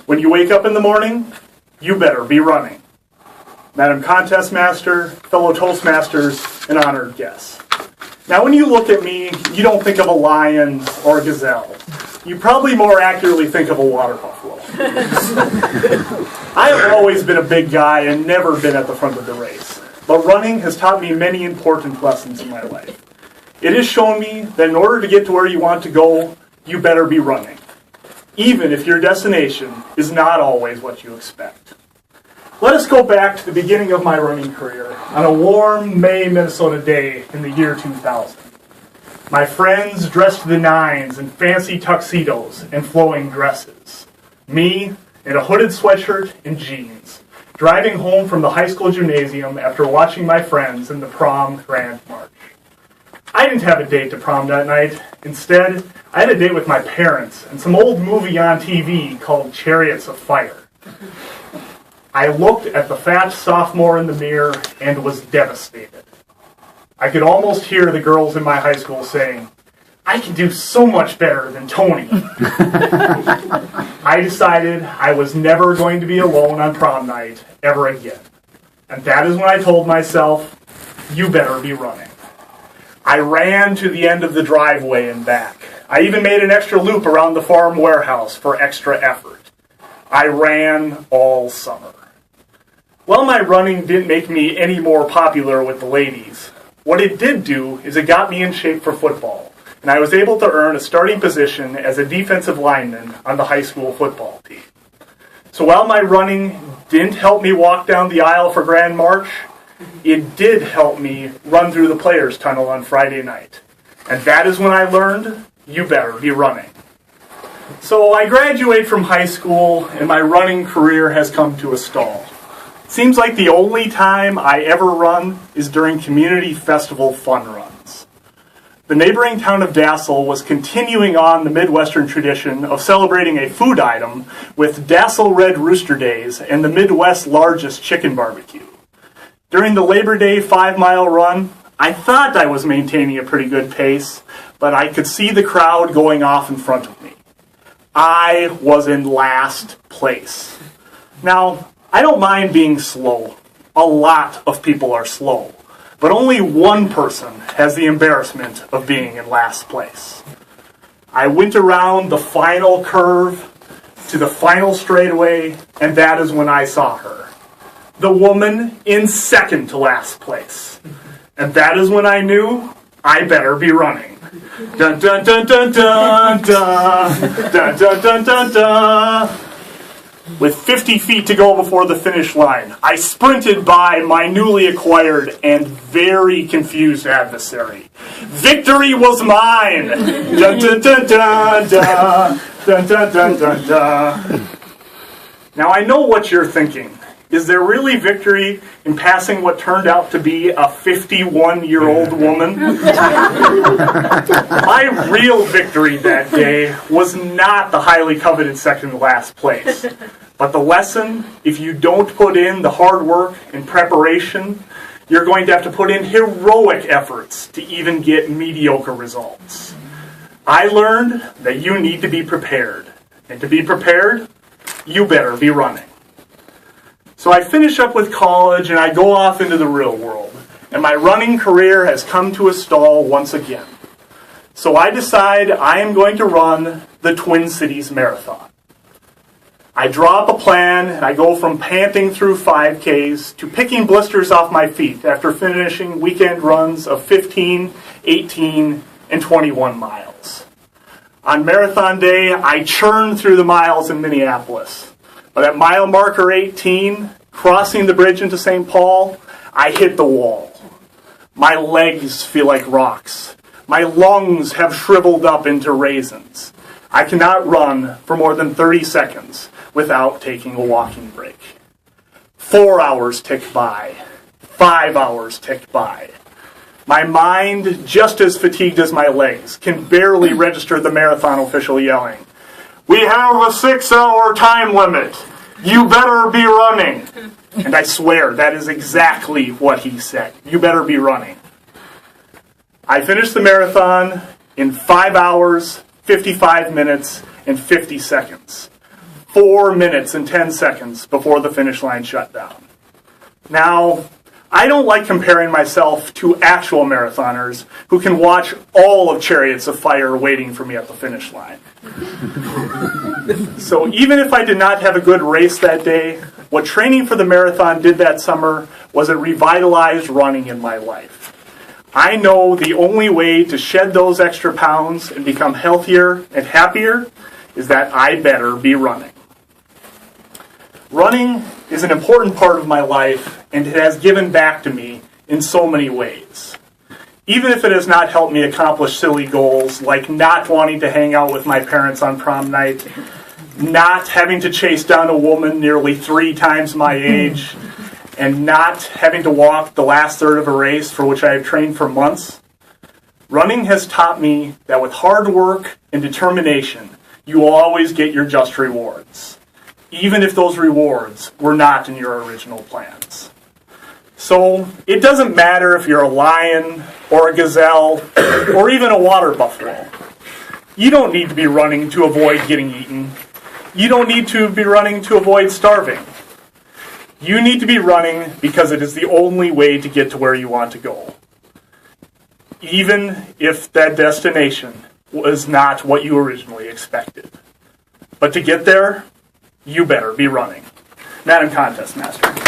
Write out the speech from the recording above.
When you wake up in the morning, you better be running. Madam Contest Master, fellow Toastmasters, and honored guests. Now when you look at me, you don't think of a lion or a gazelle. You probably more accurately think of a water buffalo. I have always been a big guy and never been at the front of the race. But running has taught me many important lessons in my life. It has shown me that in order to get to where you want to go, you better be running, even if your destination is not always what you expect. Let us go back to the beginning of my running career on a warm May, Minnesota day in the year 2000. My friends dressed to the nines in fancy tuxedos and flowing dresses. Me in a hooded sweatshirt and jeans, driving home from the high school gymnasium after watching my friends in the prom grand march. I didn't have a date to prom that night. Instead, I had a date with my parents and some old movie on TV called Chariots of Fire. I looked at the fat sophomore in the mirror and was devastated. I could almost hear the girls in my high school saying, "I can do so much better than Tony." I decided I was never going to be alone on prom night ever again. And that is when I told myself, you better be running. I ran to the end of the driveway and back. I even made an extra loop around the farm warehouse for extra effort. I ran all summer. Well, my running didn't make me any more popular with the ladies. What it did do is it got me in shape for football, and I was able to earn a starting position as a defensive lineman on the high school football team. So while my running didn't help me walk down the aisle for Grand March, it did help me run through the players' tunnel on Friday night. And that is when I learned, you better be running. So I graduate from high school, and my running career has come to a stall. Seems like the only time I ever run is during community festival fun runs. The neighboring town of Dassel was continuing on the Midwestern tradition of celebrating a food item with Dassel Red Rooster Days and the Midwest's largest chicken barbecue. During the Labor Day 5-mile run, I thought I was maintaining a pretty good pace, but I could see the crowd going off in front of me. I was in last place. Now, I don't mind being slow. A lot of people are slow, but only one person has the embarrassment of being in last place. I went around the final curve to the final straightaway, and that is when I saw her. The woman in second to last place. And that is when I knew I better be running. Dun dun dun dun dun dun dun dun dun dun dun. With 50 feet to go before the finish line, I sprinted by my newly acquired and very confused adversary. Victory was mine! Dun dun dun dun dun dun dun dun dun dun. Now I know what you're thinking. Is there really victory in passing what turned out to be a 51-year-old woman? My real victory that day was not the highly coveted second last place. But the lesson, if you don't put in the hard work and preparation, you're going to have to put in heroic efforts to even get mediocre results. I learned that you need to be prepared. And to be prepared, you better be running. So I finish up with college and I go off into the real world. And my running career has come to a stall once again. So I decide I am going to run the Twin Cities Marathon. I draw up a plan and I go from panting through 5Ks to picking blisters off my feet after finishing weekend runs of 15, 18, and 21 miles. On marathon day, I churn through the miles in Minneapolis. But at mile marker 18, crossing the bridge into St. Paul, I hit the wall. My legs feel like rocks. My lungs have shriveled up into raisins. I cannot run for more than 30 seconds without taking a walking break. 4 hours tick by. 5 hours tick by. My mind, just as fatigued as my legs, can barely register the marathon official yelling, "We have a 6-hour time limit. You better be running." And I swear that is exactly what he said. You better be running. I finished the marathon in 5 hours, 55 minutes, and 50 seconds. 4 minutes and 10 seconds before the finish line shut down. Now, I don't like comparing myself to actual marathoners who can watch all of Chariots of Fire waiting for me at the finish line. So even if I did not have a good race that day, what training for the marathon did that summer was it revitalized running in my life. I know the only way to shed those extra pounds and become healthier and happier is that I better be running. Running is an important part of my life, and it has given back to me in so many ways. Even if it has not helped me accomplish silly goals like not wanting to hang out with my parents on prom night, not having to chase down a woman nearly 3 times my age, and not having to walk the last third of a race for which I have trained for months, running has taught me that with hard work and determination, you will always get your just rewards, even if those rewards were not in your original plans. So it doesn't matter if you're a lion or a gazelle or even a water buffalo. You don't need to be running to avoid getting eaten. You don't need to be running to avoid starving. You need to be running because it is the only way to get to where you want to go, even if that destination was not what you originally expected. But to get there, you better be running. Madam Contest Master.